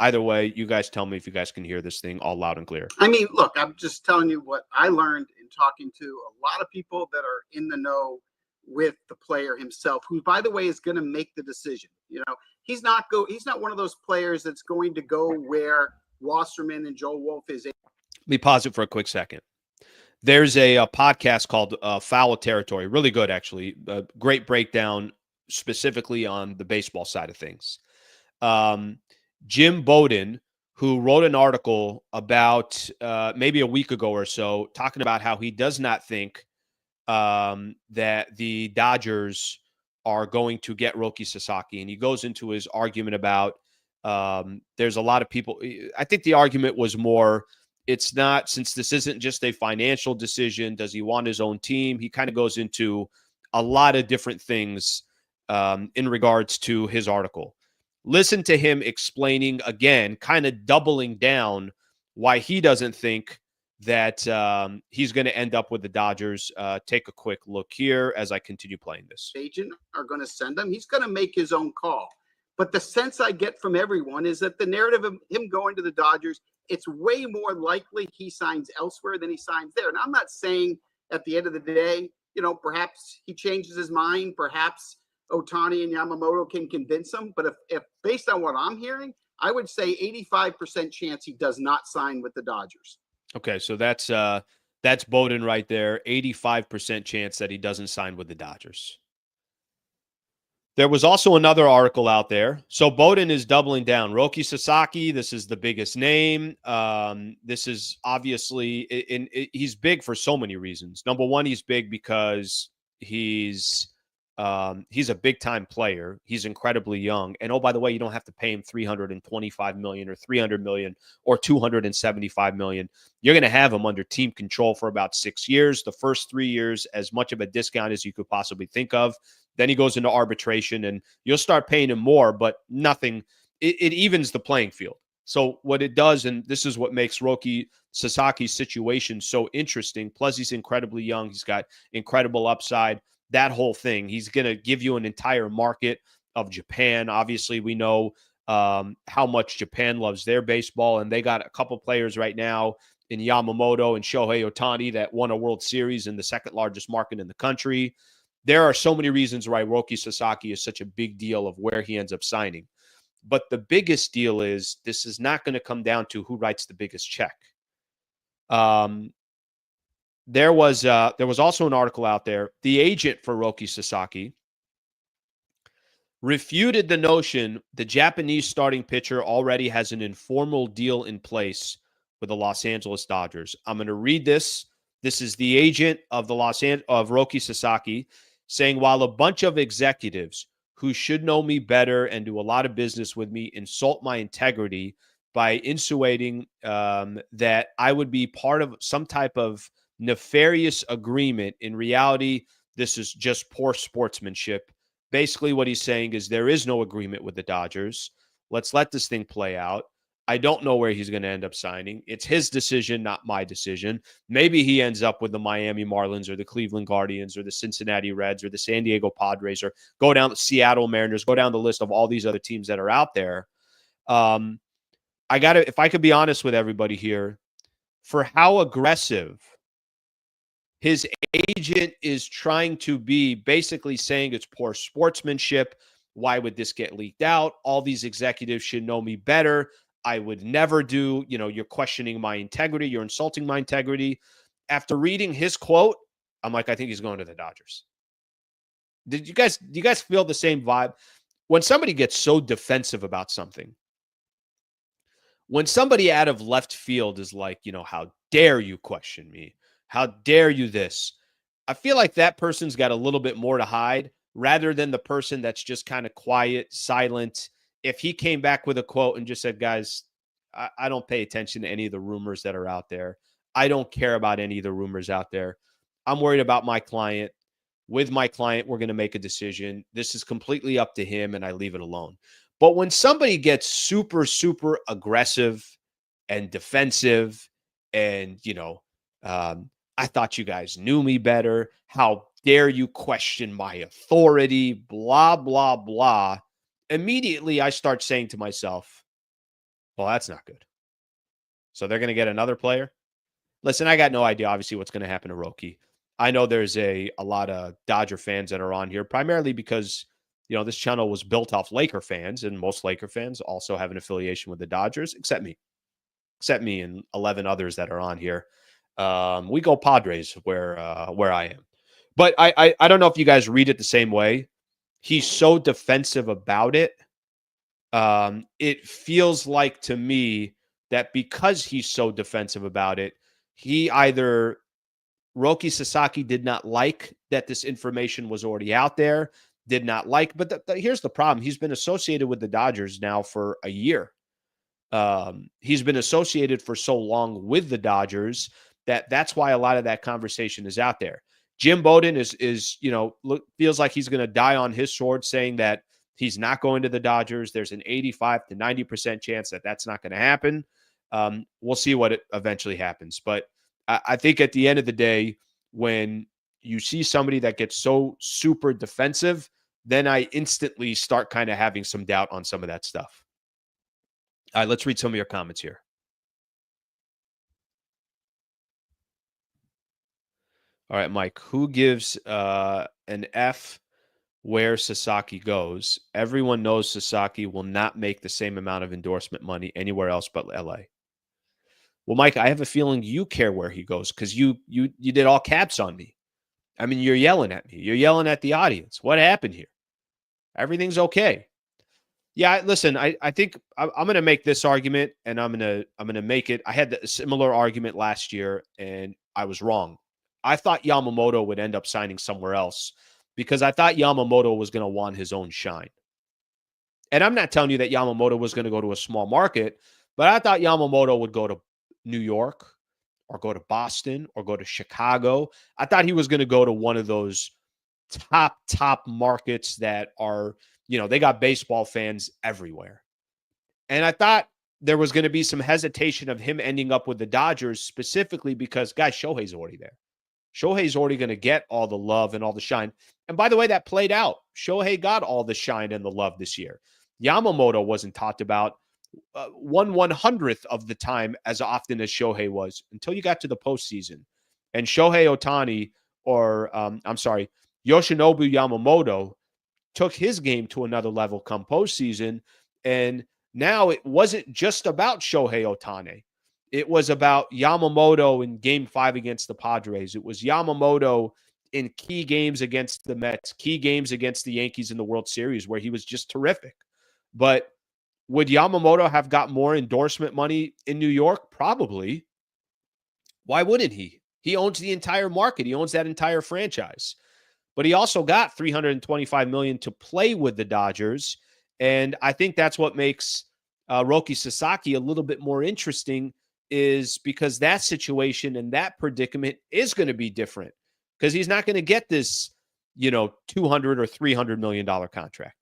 Either way, you guys tell me if you guys can hear this thing all loud and clear. I mean, look, I'm just telling you what I learned in talking to a lot of people that are in the know with the player himself, who, by the way, is going to make the decision. He's not one of those players that's going to go where Wasserman and Joe Wolf is. Let me pause it for a quick second. There's a podcast called Foul Territory. Really good, actually. Great breakdown specifically on the baseball side of things. Jim Bowden, who wrote an article about maybe a week ago or so, talking about how he does not think that the Dodgers are going to get Roki Sasaki. And he goes into his argument about there's a lot of people. I think the argument was more, it's not, since this isn't just a financial decision, does he want his own team? He kind of goes into a lot of different things in regards to his article. Listen to him explaining, again, kind of doubling down why he doesn't think that he's going to end up with the Dodgers. Take a quick look here as I continue playing this. Agent are going to send him. He's going to make his own call. But the sense I get from everyone is that the narrative of him going to the Dodgers, it's way more likely he signs elsewhere than he signs there. And I'm not saying at the end of the day, perhaps he changes his mind. Perhaps Ohtani and Yamamoto can convince him. But if based on what I'm hearing, I would say 85% chance he does not sign with the Dodgers. Okay, so that's Bowden right there. 85% chance that he doesn't sign with the Dodgers. There was also another article out there. So Bowden is doubling down. Roki Sasaki, this is the biggest name. This is obviously, he's big for so many reasons. Number one, he's big because he's a big-time player. He's incredibly young. And oh, by the way, you don't have to pay him $325 million or $300 million or $275 million. You're going to have him under team control for about 6 years. The first 3 years, as much of a discount as you could possibly think of. Then he goes into arbitration, and you'll start paying him more, but nothing. It evens the playing field. So what it does, and this is what makes Roki Sasaki's situation so interesting, plus he's incredibly young. He's got incredible upside. That whole thing, he's going to give you an entire market of Japan. Obviously, we know how much Japan loves their baseball, and they got a couple players right now in Yamamoto and Shohei Ohtani that won a World Series in the second largest market in the country. There are so many reasons why Roki Sasaki is such a big deal of where he ends up signing. But the biggest deal is this is not going to come down to who writes the biggest check. There was also an article out there. The agent for Roki Sasaki refuted the notion the Japanese starting pitcher already has an informal deal in place with the Los Angeles Dodgers. I'm going to read this. This is the agent of of Roki Sasaki saying, while a bunch of executives who should know me better and do a lot of business with me insult my integrity by insinuating that I would be part of some type of nefarious agreement. In reality, this is just poor sportsmanship. Basically, what he's saying is there is no agreement with the Dodgers. Let's let this thing play out. I don't know where he's going to end up signing. It's his decision, not my decision. Maybe he ends up with the Miami Marlins or the Cleveland Guardians or the Cincinnati Reds or the San Diego Padres or go down the Seattle Mariners, go down the list of all these other teams that are out there. If I could be honest with everybody here, for how aggressive his agent is trying to be, basically saying it's poor sportsmanship. Why would this get leaked out? All these executives should know me better. I would never do, you're questioning my integrity. You're insulting my integrity. After reading his quote, I'm like, I think he's going to the Dodgers. Do you guys feel the same vibe? When somebody gets so defensive about something, when somebody out of left field is like, how dare you question me? How dare you this? I feel like that person's got a little bit more to hide rather than the person that's just kind of quiet, silent. If he came back with a quote and just said, guys, I don't pay attention to any of the rumors that are out there. I don't care about any of the rumors out there. I'm worried about my client. With my client, we're going to make a decision. This is completely up to him, and I leave it alone. But when somebody gets super, super aggressive and defensive and, I thought you guys knew me better. How dare you question my authority? Blah, blah, blah. Immediately, I start saying to myself, Well, that's not good. So they're going to get another player. Listen, I got no idea, obviously, what's going to happen to Roki. I know there's a lot of Dodger fans that are on here, primarily because, this channel was built off Laker fans, and most Laker fans also have an affiliation with the Dodgers, except me and 11 others that are on here. We go Padres where I am. But I don't know if you guys read it the same way. He's so defensive about it. It feels like to me that because he's so defensive about it, he either Roki Sasaki did not like that this information was already out there, did not like, but here's the problem. He's been associated with the Dodgers now for a year. He's been associated for so long with the Dodgers that's why a lot of that conversation is out there. Jim Bowden is feels like he's going to die on his sword, saying that he's not going to the Dodgers. There's an 85 to 90% chance that that's not going to happen. We'll see what it eventually happens. But I think at the end of the day, when you see somebody that gets so super defensive, then I instantly start kind of having some doubt on some of that stuff. All right, let's read some of your comments here. All right, Mike, who gives an F where Sasaki goes? Everyone knows Sasaki will not make the same amount of endorsement money anywhere else but LA. Well, Mike, I have a feeling you care where he goes because you did all caps on me. I mean, you're yelling at me. You're yelling at the audience. What happened here? Everything's okay. Yeah, listen, I think I'm going to make this argument, and I'm going to make it. I had a similar argument last year, and I was wrong. I thought Yamamoto would end up signing somewhere else because I thought Yamamoto was going to want his own shine. And I'm not telling you that Yamamoto was going to go to a small market, but I thought Yamamoto would go to New York or go to Boston or go to Chicago. I thought he was going to go to one of those top markets that are, they got baseball fans everywhere. And I thought there was going to be some hesitation of him ending up with the Dodgers specifically because, guys, Shohei's already there. Shohei's already going to get all the love and all the shine. And by the way, that played out. Shohei got all the shine and the love this year. Yamamoto wasn't talked about 1/100th of the time as often as Shohei was until you got to the postseason. And Shohei Ohtani, Yoshinobu Yamamoto took his game to another level come postseason. And now it wasn't just about Shohei Ohtani. It was about Yamamoto in Game 5 against the Padres. It was Yamamoto in key games against the Mets, key games against the Yankees in the World Series where he was just terrific. But would Yamamoto have got more endorsement money in New York? Probably. Why wouldn't he? He owns the entire market. He owns that entire franchise. But he also got $325 million to play with the Dodgers. And I think that's what makes Roki Sasaki a little bit more interesting is because that situation and that predicament is going to be different because he's not going to get this, $200 or $300 million contract.